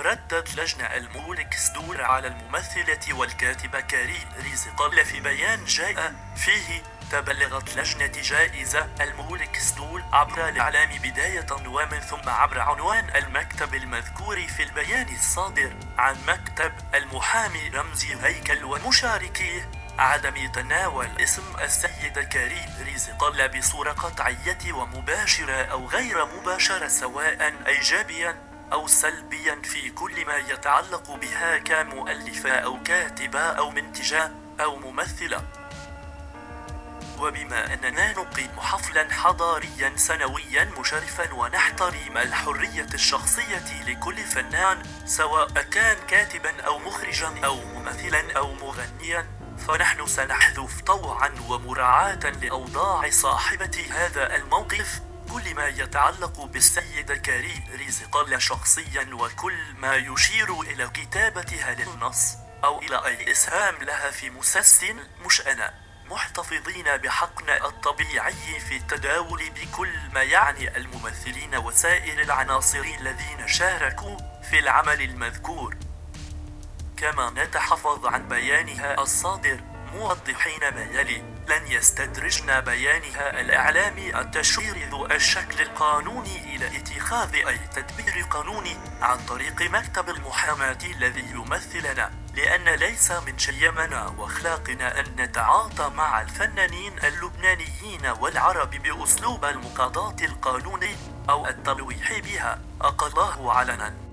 ردت لجنة المولك ستور على الممثلة والكاتبة كارين رزق في بيان جاء فيه: تبلغت لجنة جائزة المولك ستول عبر الإعلام بداية ومن ثم عبر عنوان المكتب المذكور في البيان الصادر عن مكتب المحامي رمزي هيكل ومشاركيه عدم تناول اسم السيدة كارين رزق بصورة قطعية ومباشرة أو غير مباشرة، سواء إيجابيا أو سلبيا، في كل ما يتعلق بها كمؤلفة أو كاتبة أو منتجة أو ممثلة. وبما أننا نقيم حفلا حضاريا سنويا مشرفا ونحترم الحرية الشخصية لكل فنان، سواء كان كاتبا أو مخرجا أو ممثلا أو مغنيا، فنحن سنحذف طوعا ومراعاة لأوضاع صاحبة هذا الموقف كل ما يتعلق بالسيدة كارين رزق شخصيا، وكل ما يشير إلى كتابتها للنص أو إلى أي إسهام لها في مسلسل مشأنة، محتفظين بحقنا الطبيعي في التداول بكل ما يعني الممثلين وسائر العناصر الذين شاركوا في العمل المذكور. كما نتحفظ عن بيانها الصادر موضحين ما يلي: لن يستدرجن بيانها الإعلامي التشوير ذو الشكل القانوني إلى اتخاذ أي تدبير قانوني عن طريق مكتب المحاماة الذي يمثلنا، لأن ليس من شيمنا وأخلاقنا أن نتعاطى مع الفنانين اللبنانيين والعرب بأسلوب المقاضاة القانوني أو التلويح بها، أقله علنا.